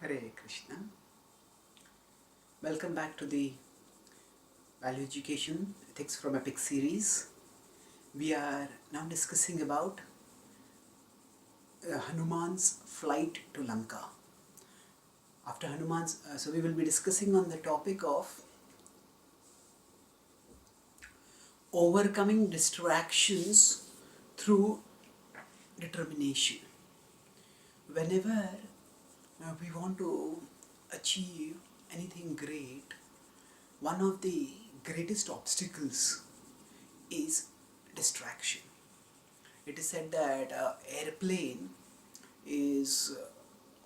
Hare Krishna. Welcome back to the Value Education Ethics from Epic series. We are now discussing about Hanuman's flight to Lanka. After Hanuman's, so we will be discussing on the topic of overcoming distractions through determination. Whenever we want to achieve anything great, one of the greatest obstacles is distraction. It is said that an airplane is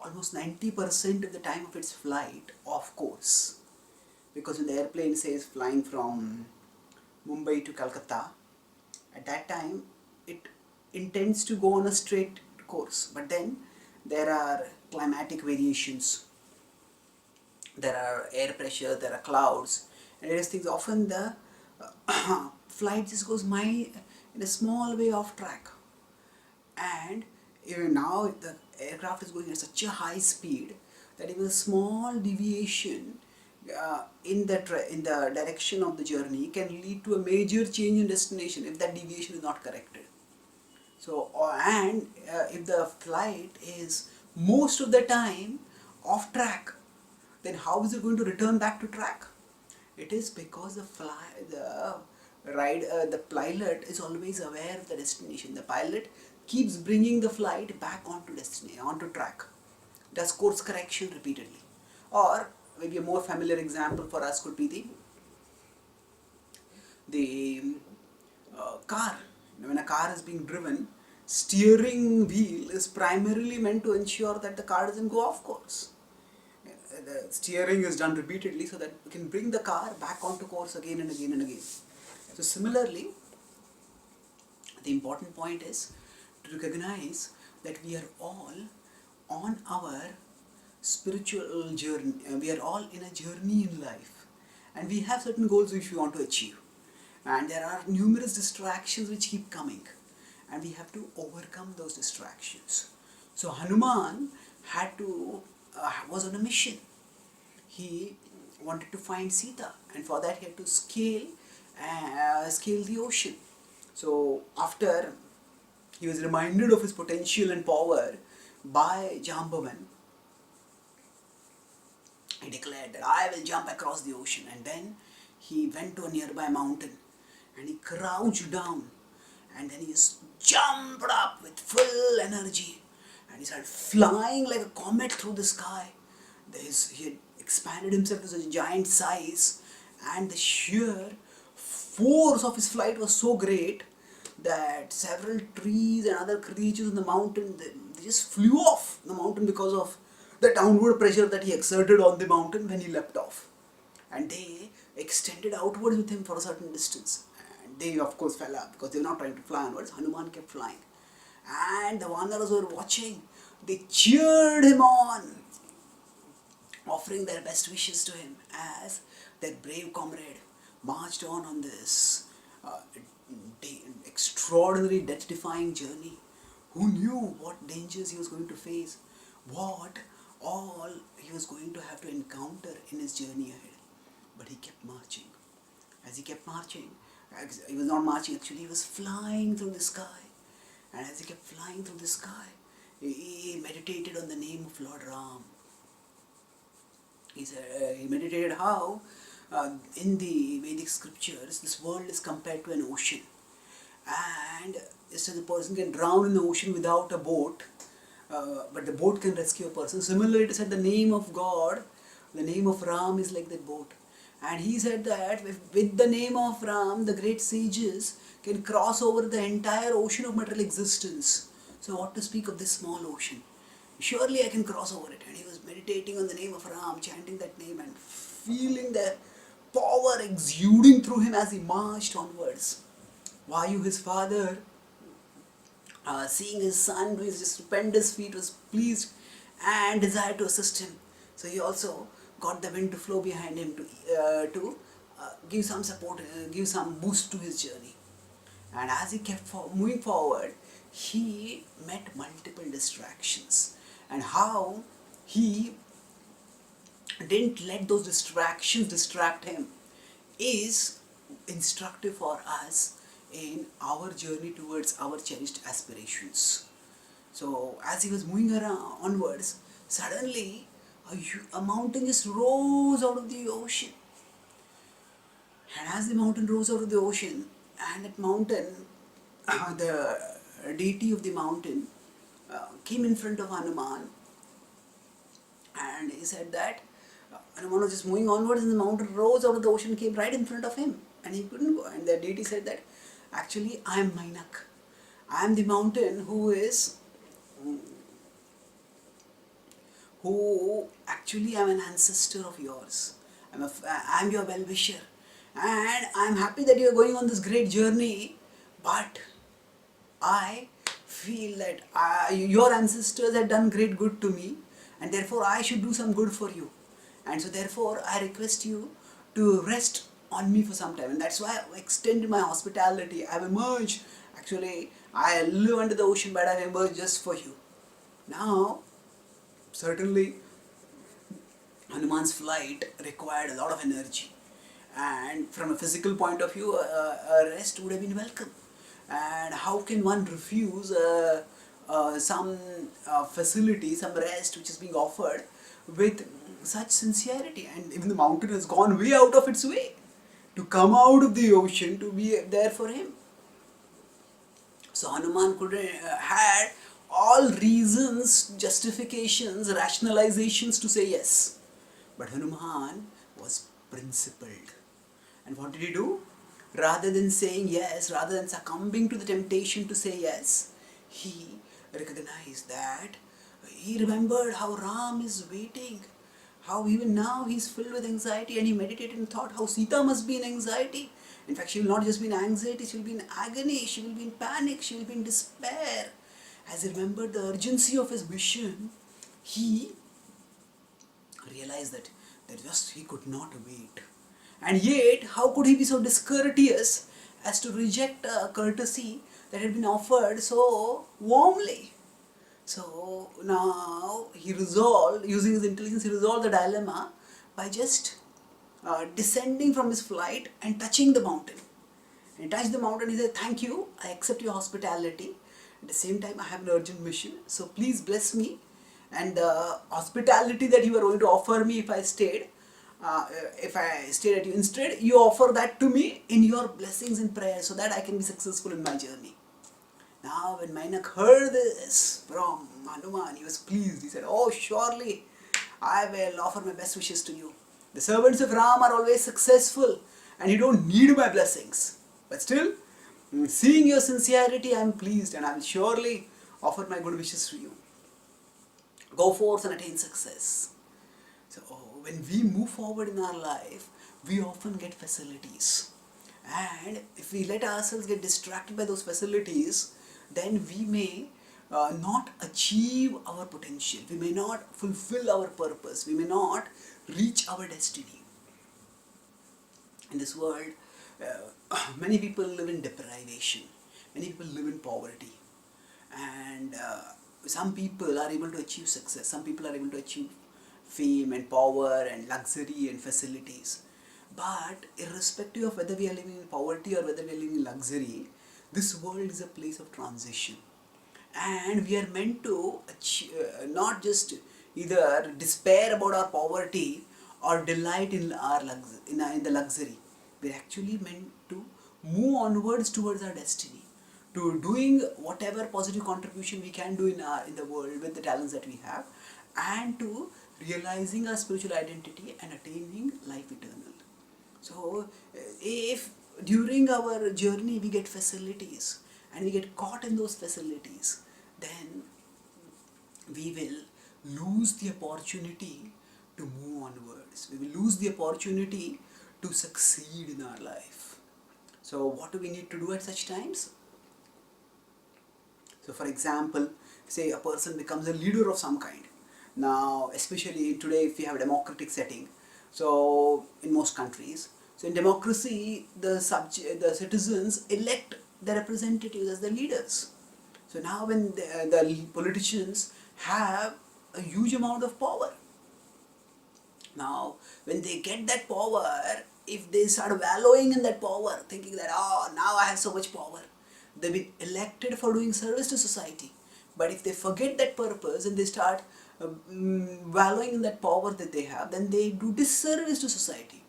almost 90% of the time of its flight off course, because when the airplane says flying from Mumbai to Calcutta, at that time it intends to go on a straight course, but then there are climatic variations, there are air pressure, there are clouds, and various things. Often the flight just goes in a small way off track, and even now the aircraft is going at such a high speed that even a small deviation in the direction of the journey can lead to a major change in destination if that deviation is not corrected. So, if the flight is most of the time off track, then how is it going to return back to track? It is because the pilot is always aware of the destination. The pilot keeps bringing the flight back onto track, does course correction repeatedly. Or maybe a more familiar example for us could be the car. When a car is being driven, steering wheel is primarily meant to ensure that the car doesn't go off course. The steering is done repeatedly so that we can bring the car back onto course again and again and again. So similarly, the important point is to recognize that we are all on our spiritual journey. We are all in a journey in life, and we have certain goals which we want to achieve, and there are numerous distractions which keep coming, and we have to overcome those distractions. So Hanuman was on a mission. He wanted to find Sita, and for that he had to scale the ocean. So after he was reminded of his potential and power by Jambavan, he declared that I will jump across the ocean. And then he went to a nearby mountain and he crouched down, and then he just jumped up with full energy and he started flying like a comet through the sky. He had expanded himself to such a giant size, and the sheer force of his flight was so great that several trees and other creatures in the mountain, they just flew off the mountain because of the downward pressure that he exerted on the mountain when he leapt off. And they extended outwards with him for a certain distance. And they of course fell up because they were not trying to fly onwards. Hanuman kept flying. And the Vanaras were watching. They cheered him on, offering their best wishes to him as their brave comrade marched on this extraordinary death-defying journey. Who knew what dangers he was going to face, what all he was going to have to encounter in his journey ahead. But he kept marching. As he kept marching, he was not marching actually, he was flying through the sky. And as he kept flying through the sky, he meditated on the name of Lord Ram. He meditated how in the Vedic scriptures this world is compared to an ocean, and just as a person can drown in the ocean without a boat, but the boat can rescue a person. Similarly, it is said the name of God, the name of Ram is like that boat. And he said that with the name of Ram, the great sages can cross over the entire ocean of material existence. So what to speak of this small ocean? Surely I can cross over it. And he was meditating on the name of Ram, chanting that name and feeling the power exuding through him as he marched onwards. Vayu, his father, seeing his son do his stupendous feat, was pleased and desired to assist him. So he also got the wind to flow behind him to give some support, give some boost to his journey. And as he kept moving forward, he met multiple distractions. And how he didn't let those distractions distract him is instructive for us in our journey towards our cherished aspirations. So as he was moving around onwards, suddenly a mountain just rose out of the ocean. And as the mountain rose out of the ocean, and that mountain, the deity of the mountain, came in front of Hanuman, and he said that Hanuman was just moving onwards, and the mountain rose out of the ocean, came right in front of him, and he couldn't go. And the deity said that, actually, I am Mainak. I am the mountain who actually am an ancestor of yours. I am your well-wisher, and I am happy that you are going on this great journey, but I feel that your ancestors had done great good to me, and therefore I should do some good for you. And so therefore I request you to rest on me for some time. And that's why I extended my hospitality. I've emerged. Actually, I live under the ocean, but I've emerged just for you. Now, certainly, Hanuman's flight required a lot of energy. And from a physical point of view, a rest would have been welcome. And how can one refuse some facility, some rest which is being offered with such sincerity? And even the mountain has gone way out of its way to come out of the ocean to be there for him. So Hanuman could had all reasons, justifications, rationalizations to say yes. But Hanuman was principled. And what did he do? Rather than saying yes, rather than succumbing to the temptation to say yes, he recognized that he remembered how Ram is waiting, how even now he's filled with anxiety, and he meditated and thought how Sita must be in anxiety. In fact, she will not just be in anxiety, she will be in agony, she will be in panic, she will be in despair. As he remembered the urgency of his mission, he realized that he could not wait. And yet, how could he be so discourteous as to reject a courtesy that had been offered so warmly? So now he resolved, using his intelligence, he resolved the dilemma by just descending from his flight and touching the mountain. And he touched the mountain, he said, "Thank you, I accept your hospitality. At the same time, I have an urgent mission, so please bless me. And the hospitality that you were going to offer me if I stayed at you, instead, you offer that to me in your blessings and prayers so that I can be successful in my journey." Now, when Mainak heard this from Hanuman, he was pleased. He said, "Oh, surely I will offer my best wishes to you. The servants of Ram are always successful, and you don't need my blessings. But still, seeing your sincerity, I am pleased, and I will surely offer my good wishes to you. Go forth and attain success." So, when we move forward in our life, we often get facilities. And if we let ourselves get distracted by those facilities, then we may not achieve our potential. We may not fulfill our purpose. We may not reach our destiny. In this world, many people live in deprivation. Many people live in poverty. And some people are able to achieve success. Some people are able to achieve fame and power and luxury and facilities. But irrespective of whether we are living in poverty or whether we are living in luxury, this world is a place of transition. And we are meant to not just either despair about our poverty or delight in the luxury. We are actually meant to move onwards towards our destiny, to doing whatever positive contribution we can do in the world with the talents that we have, and to realizing our spiritual identity and attaining life eternal. So, if during our journey we get facilities and we get caught in those facilities, then we will lose the opportunity to move onwards. We will lose the opportunity to succeed in our life. So, what do we need to do at such times? So, for example, say a person becomes a leader of some kind. Now, especially today, if we have a democratic setting, so in most countries, so in democracy, the citizens elect the representatives as the leaders. So now, when the politicians have a huge amount of power, Now, when they get that power, if they start wallowing in that power, thinking that, oh, now I have so much power, they've been elected for doing service to society. But if they forget that purpose and they start wallowing in that power that they have, then they do disservice to society.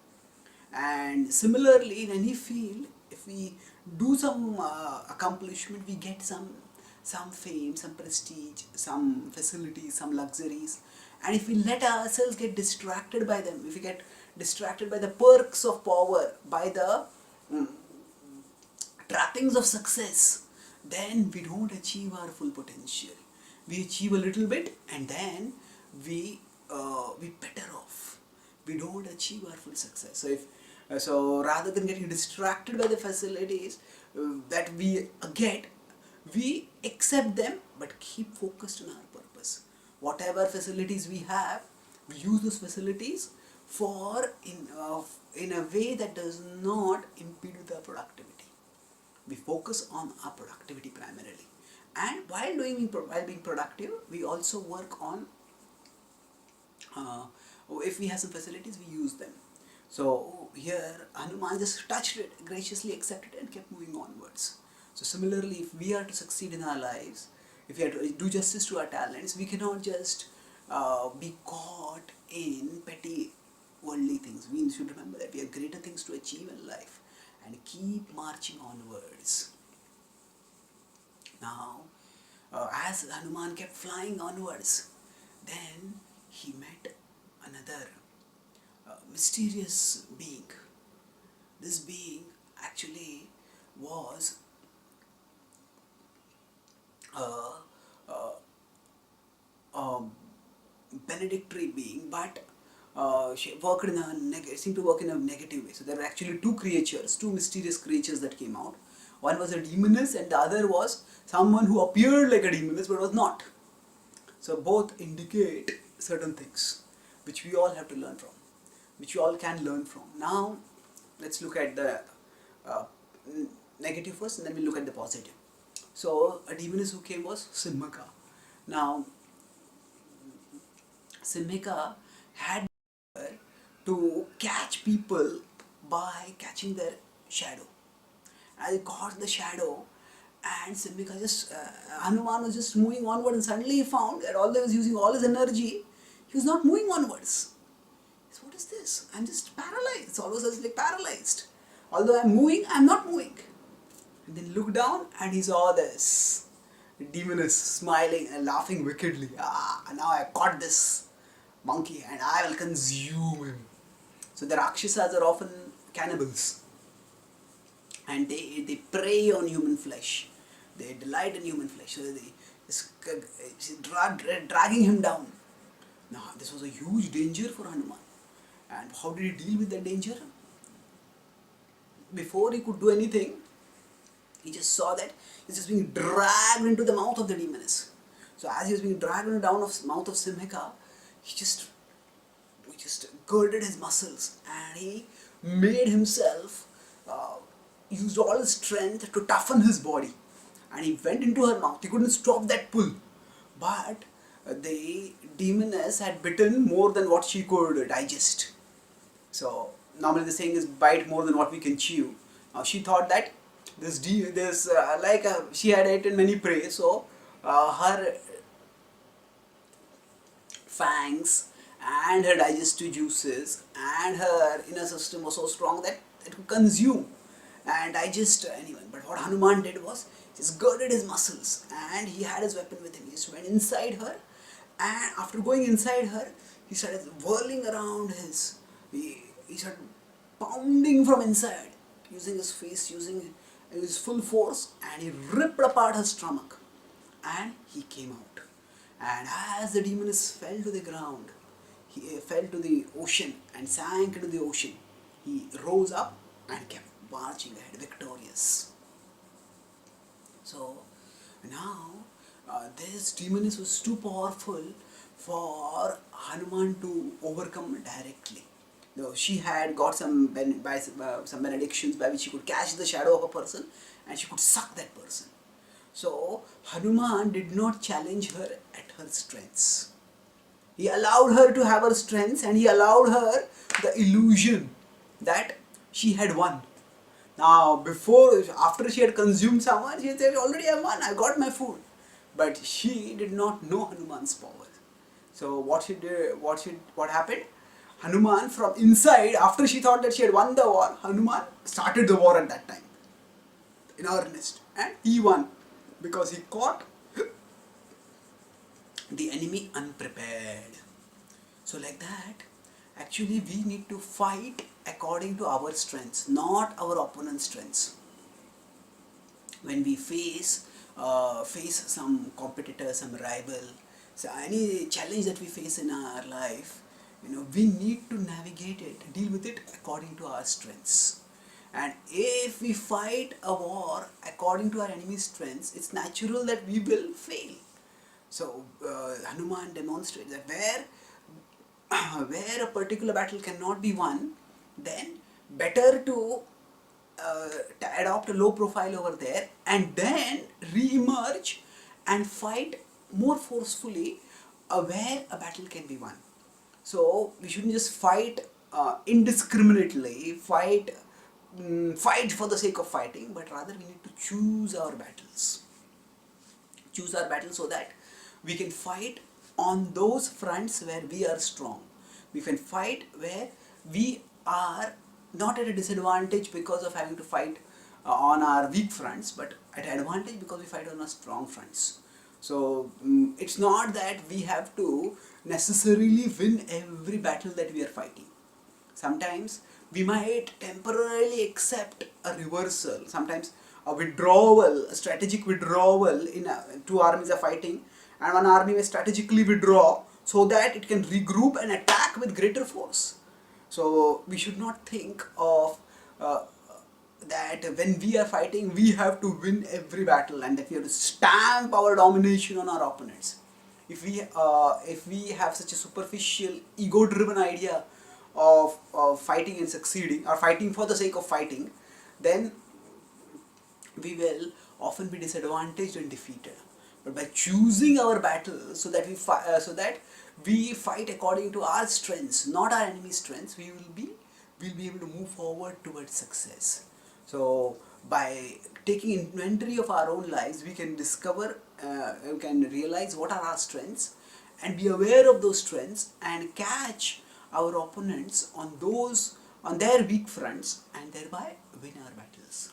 And similarly, in any field, if we do some accomplishment, we get some fame, some prestige, some facilities, some luxuries. And if we let ourselves get distracted by them, if we get distracted by the perks of power, by the trappings of success, then we don't achieve our full potential. We achieve a little bit, and then we better off. We don't achieve our full success. So rather than getting distracted by the facilities that we get, we accept them but keep focused on our purpose. Whatever facilities we have, we use those facilities for in a way that does not impede with our productivity. We focus on our productivity primarily, and while being productive, we also work on uh, if we have some facilities, we use them. So here Hanuman just touched it, graciously accepted it, and kept moving onwards. So similarly, if we are to succeed in our lives, if we are to do justice to our talents, we cannot just be caught in petty worldly things. We should remember that we have greater things to achieve in life and keep marching onwards. Now, as Hanuman kept flying onwards, then he met another mysterious being. This being actually was a, a, a benedictory being, but she worked in a seemed to work in a negative way. So there were actually two mysterious creatures that came out. One was a demoness, and the other was someone who appeared like a demoness but was not. So both indicate certain things which we all have to learn from, which we all can learn from. Now, let's look at the uh, negative first, and then we'll look at the positive. So a demoness who came was Simhaka. Now, Simhaka had to catch people by catching their shadow. And he caught the shadow, and Simhaka Hanuman was just moving onward, and suddenly he found that although he was using all his energy, he was not moving onwards. So what is this? I'm just paralyzed. It's almost as like paralyzed. Although I'm moving, I'm not moving. And then look down, and he saw this demoness smiling and laughing wickedly. Now I caught this monkey and I will consume him. So the Rakshasas are often cannibals, and they prey on human flesh. They delight in human flesh. So they dragging him down. Now this was a huge danger for Hanuman. And how did he deal with that danger? Before he could do anything, he just saw that he's just being dragged into the mouth of the demoness. So as he was being dragged into the mouth of Simhaka, he just girded his muscles, and he made himself used all his strength to toughen his body, and he went into her mouth. He couldn't stop that pull, but the demoness had bitten more than what she could digest. So normally the saying is bite more than what we can chew. Now she thought that she had eaten many prey, so her fangs and her digestive juices and her inner system was so strong that it could consume and digest anyone. But what Hanuman did was he just girded his muscles, and he had his weapon with him. He just went inside her, and after going inside her, he started whirling around he started pounding from inside, using his face, using his full force, and he ripped apart her stomach, and he came out. And as the demoness fell to the ground, he fell to the ocean and sank into the ocean, he rose up and kept marching ahead, victorious. So now this demoness was too powerful for Hanuman to overcome directly. Though she had got some benedictions by which she could catch the shadow of a person and she could suck that person. So Hanuman did not challenge her at her strengths. He allowed her to have her strengths, and he allowed her the illusion that she had won. Now, after she had consumed someone, she said, already I won, I got my food. But she did not know Hanuman's power. So what happened? Hanuman from inside, after she thought that she had won the war, Hanuman started the war at that time in earnest, and he won because he caught the enemy unprepared. So like that, actually we need to fight according to our strengths, not our opponent's strengths. When we face some competitor, some rival, so any challenge that we face in our life, we need to navigate it, deal with it according to our strengths. And if we fight a war according to our enemy's strengths, it's natural that we will fail. So Hanuman demonstrates that where a particular battle cannot be won, then better to adopt a low profile over there and then re-emerge and fight more forcefully where a battle can be won. So we shouldn't just fight indiscriminately, fight for the sake of fighting, but rather we need to choose our battles. Choose our battles so that we can fight on those fronts where we are strong. We can fight where we are not at a disadvantage because of having to fight on our weak fronts, but at an advantage because we fight on our strong fronts. So it's not that we have to necessarily win every battle that we are fighting. Sometimes we might temporarily accept a reversal, sometimes a withdrawal, a strategic withdrawal in two armies are fighting, and one army may strategically withdraw so that it can regroup and attack with greater force. So we should not think of that when we are fighting we have to win every battle and that we have to stamp our domination on our opponents. If we have such a superficial ego-driven idea of fighting and succeeding, or fighting for the sake of fighting, then we will often be disadvantaged and defeated. But by choosing our battles so that we fight according to our strengths, not our enemy's strengths, we'll be able to move forward towards success. So by taking inventory of our own lives, we can discover, we can realize what are our strengths and be aware of those strengths and catch our opponents on their weak fronts and thereby win our battles.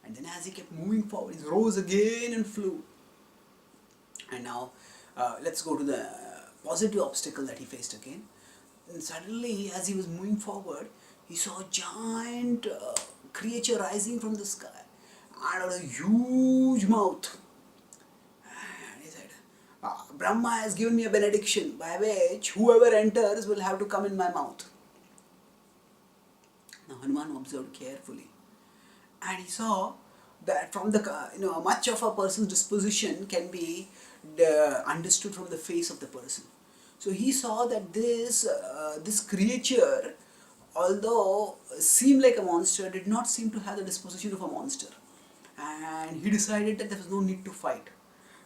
And then as he kept moving forward, he rose again and flew. And now let's go to the positive obstacle that he faced again. And suddenly, as he was moving forward, he saw a giant creature rising from the sky and had a huge mouth. And he said, Brahma has given me a benediction by which whoever enters will have to come in my mouth. Now Hanuman observed carefully, and he saw that from the much of a person's disposition can be understood from the face of the person. So he saw that this creature, although seemed like a monster, did not seem to have the disposition of a monster, and he decided that there was no need to fight.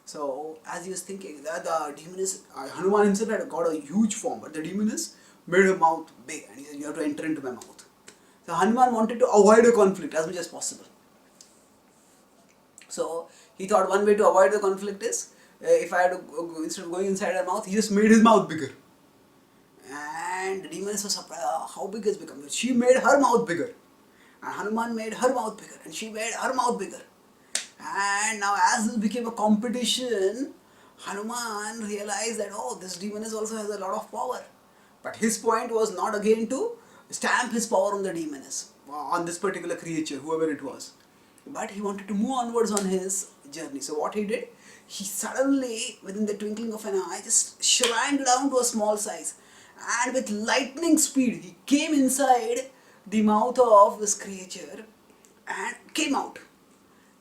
So as he was thinking, that the demoness, Hanuman himself had got a huge form, but the demoness made her mouth big, and he said, "You have to enter into my mouth." So Hanuman wanted to avoid a conflict as much as possible. So he thought one way to avoid the conflict is, if I had to, instead of going inside her mouth, he just made his mouth bigger. And the demoness was surprised, how big has become? She made her mouth bigger. And Hanuman made her mouth bigger. And she made her mouth bigger. And now as this became a competition, Hanuman realized that, this demoness also has a lot of power. But his point was not again to stamp his power on the demoness, on this particular creature, whoever it was. But he wanted to move onwards on his journey. So what he did, he suddenly, within the twinkling of an eye, just shrank down to a small size. And with lightning speed, he came inside the mouth of this creature and came out.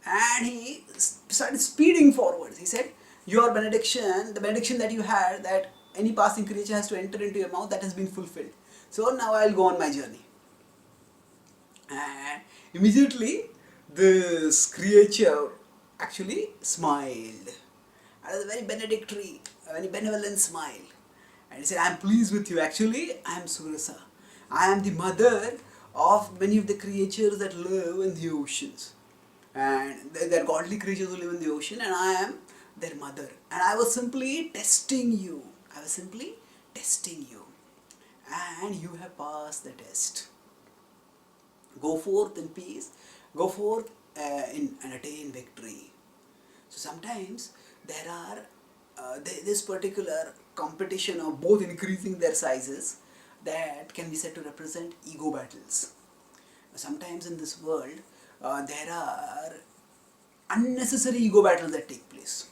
And he started speeding forwards. He said, your benediction, the benediction that you had, that any passing creature has to enter into your mouth, that has been fulfilled. So now I'll go on my journey. And immediately, this creature actually smiled. It was a very benedictory, a very benevolent smile. And he said, I am pleased with you. Actually, I am Surasa. I am the mother of many of the creatures that live in the oceans. And they're godly creatures who live in the ocean, and I am their mother. And I was simply testing you. I was simply testing you. And you have passed the test. Go forth in peace. Go forth and attain victory. So sometimes there are this particular competition of both increasing their sizes that can be said to represent ego battles. Sometimes in this world there are unnecessary ego battles that take place.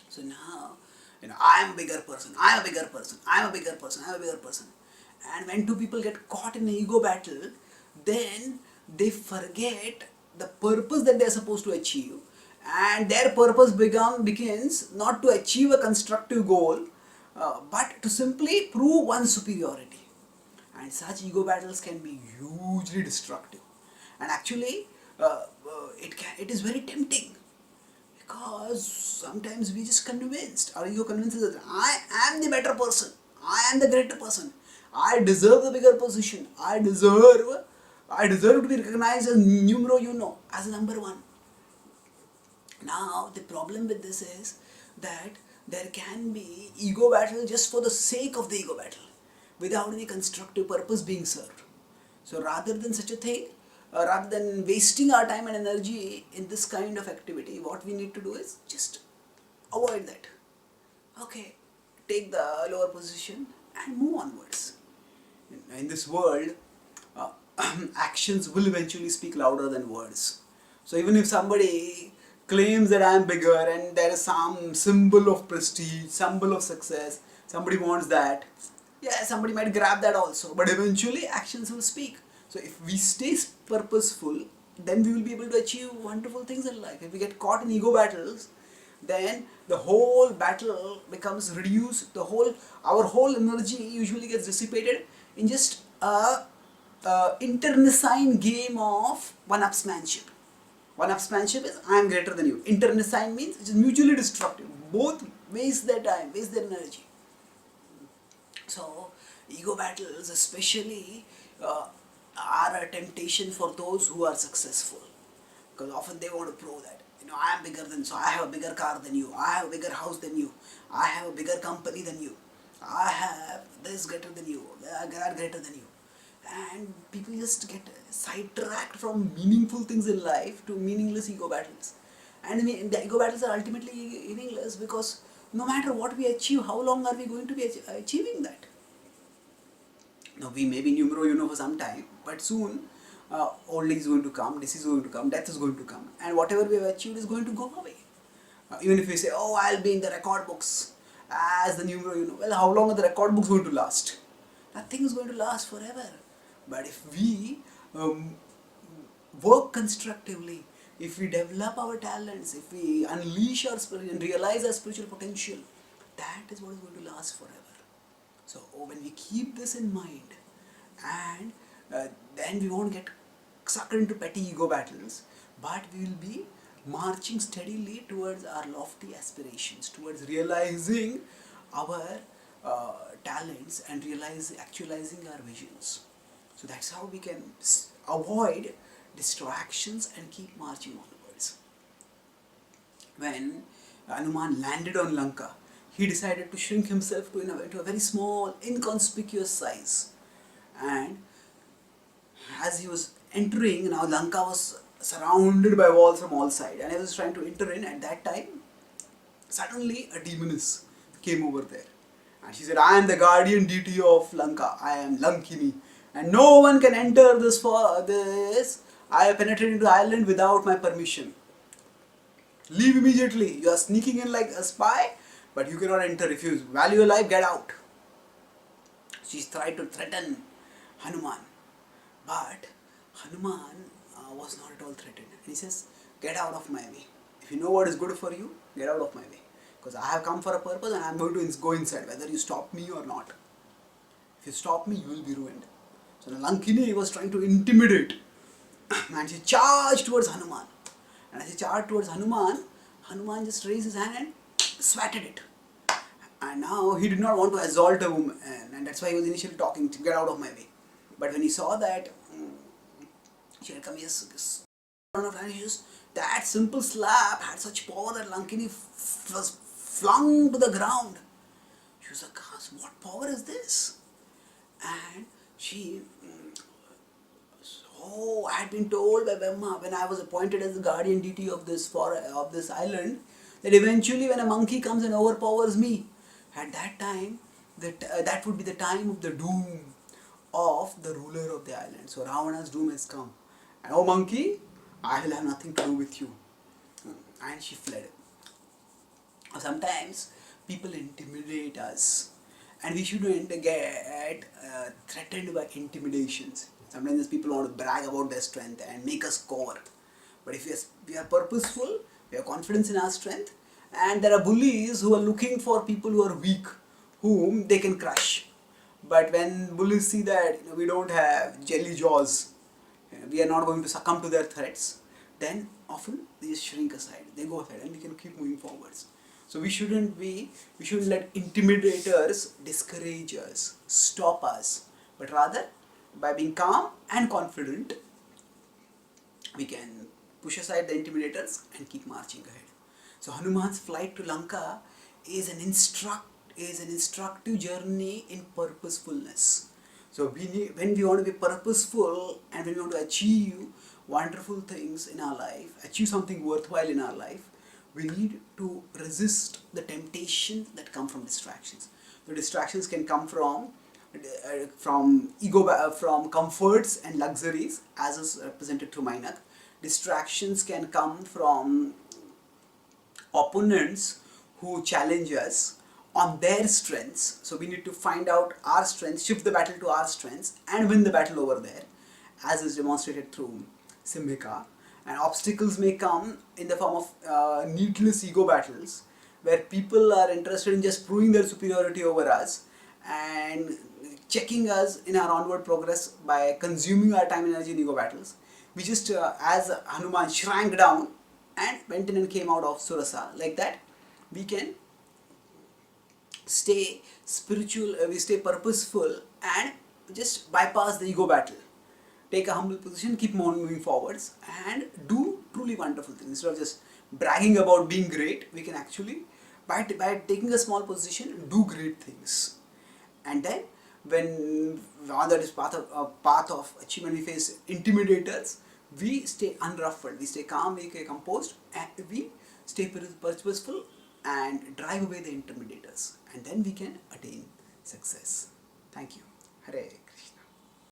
So now, I am a bigger person, I am a bigger person, I am a bigger person, I am a bigger person. And when two people get caught in an ego battle, then they forget the purpose that they are supposed to achieve, and their purpose begins not to achieve a constructive goal, but to simply prove one's superiority. And such ego battles can be hugely destructive. And actually, it is very tempting, because sometimes we just convinced, our ego convinces us, I am the better person, I am the greater person, I deserve the bigger position, I deserve to be recognized as numero uno, as number one. Now the problem with this is that there can be ego battle just for the sake of the ego battle, without any constructive purpose being served. So rather than such a thing, rather than wasting our time and energy in this kind of activity, what we need to do is just avoid that. Okay, take the lower position and move onwards. In this world, uh, actions will eventually speak louder than words. So even if somebody claims that I am bigger and there is some symbol of prestige, symbol of success, somebody wants that, yeah, somebody might grab that also, but eventually actions will speak. So if we stay purposeful, then we will be able to achieve wonderful things in life. If we get caught in ego battles, then the whole battle becomes reduced. Our whole energy usually gets dissipated in just a internecine game of one-upsmanship. One-upsmanship is I am greater than you. Internecine means it is mutually destructive. Both waste their time, waste their energy. So, ego battles especially are a temptation for those who are successful, because often they want to prove that I am bigger than, so I have a bigger car than you, I have a bigger house than you, I have a bigger company than you, I have this greater than you, that greater than you. And people just get sidetracked from meaningful things in life to meaningless ego battles. And the ego battles are ultimately meaningless, because no matter what we achieve, how long are we going to be achieving that? Now we may be numero for some time, but soon old age is going to come, disease is going to come, death is going to come, and whatever we have achieved is going to go away. Even if we say, oh, I'll be in the record books as the numero well, how long are the record books going to last? Nothing is going to last forever. But if we work constructively, if we develop our talents, if we unleash our spirit and realize our spiritual potential, that is what is going to last forever. So when we keep this in mind, and then we won't get sucked into petty ego battles, but we will be marching steadily towards our lofty aspirations, towards realizing our talents and actualizing our visions. So that's how we can avoid distractions and keep marching onwards. When Hanuman landed on Lanka, he decided to shrink himself to a very small, inconspicuous size. And as he was entering, now Lanka was surrounded by walls from all sides, and he was trying to enter in. At that time, suddenly a demoness came over there, and she said, I am the guardian deity of Lanka, I am Lankini, and no one can enter this. I have penetrated into the island without my permission. Leave immediately. You are sneaking in like a spy, but you cannot enter. If you value your life, get out. She tried to threaten Hanuman, but Hanuman was not at all threatened. And he says, get out of my way. If you know what is good for you, get out of my way. Because I have come for a purpose and I am going to go inside, whether you stop me or not. If you stop me, you will be ruined. So Lankini was trying to intimidate, and she charged towards Hanuman. And as he charged towards Hanuman, Hanuman just raised his hand and swatted it. And now he did not want to assault a woman, and that's why he was initially talking to get out of my way. But when he saw that she had come, yes, yes, that simple slap had such power that Lankini was flung to the ground. She was like, "Gosh, what power is this?" And she, so I had been told by Brahma when I was appointed as the guardian deity of this island, that eventually when a monkey comes and overpowers me, at that time, that would be the time of the doom of the ruler of the island. So Ravana's doom has come. And oh monkey, I will have nothing to do with you. And she fled. Sometimes people intimidate us, and we shouldn't get threatened by intimidations. Sometimes people want to brag about their strength and make us cower. But if we are purposeful, we have confidence in our strength, and there are bullies who are looking for people who are weak, whom they can crush. But when bullies see that we don't have jelly jaws, we are not going to succumb to their threats, then often they just shrink aside. They go aside, and we can keep moving forwards. So we shouldn't let intimidators discourage us, stop us, but rather by being calm and confident, we can push aside the intimidators and keep marching ahead. So Hanuman's flight to Lanka is an instructive journey in purposefulness. So when we want to be purposeful and when we want to achieve wonderful things in our life, achieve something worthwhile in our life, we need to resist the temptations that come from distractions. The distractions can come from from comforts and luxuries, as is represented through Mainak. Distractions can come from opponents who challenge us on their strengths. So we need to find out our strengths, shift the battle to our strengths, and win the battle over there, as is demonstrated through Simhika. And obstacles may come in the form of needless ego battles, where people are interested in just proving their superiority over us and checking us in our onward progress by consuming our time and energy in ego battles. We just, as Hanuman shrank down and went in and came out of Surasa, like that, we can stay spiritual, we stay purposeful and just bypass the ego battle. Take a humble position, keep moving forwards, and do truly wonderful things. Instead of just bragging about being great, we can actually, by taking a small position, do great things. And then, when on that is path of achievement, we face intimidators, we stay unruffled, we stay calm, we stay composed, and we stay purposeful and drive away the intimidators. And then we can attain success. Thank you. Hare.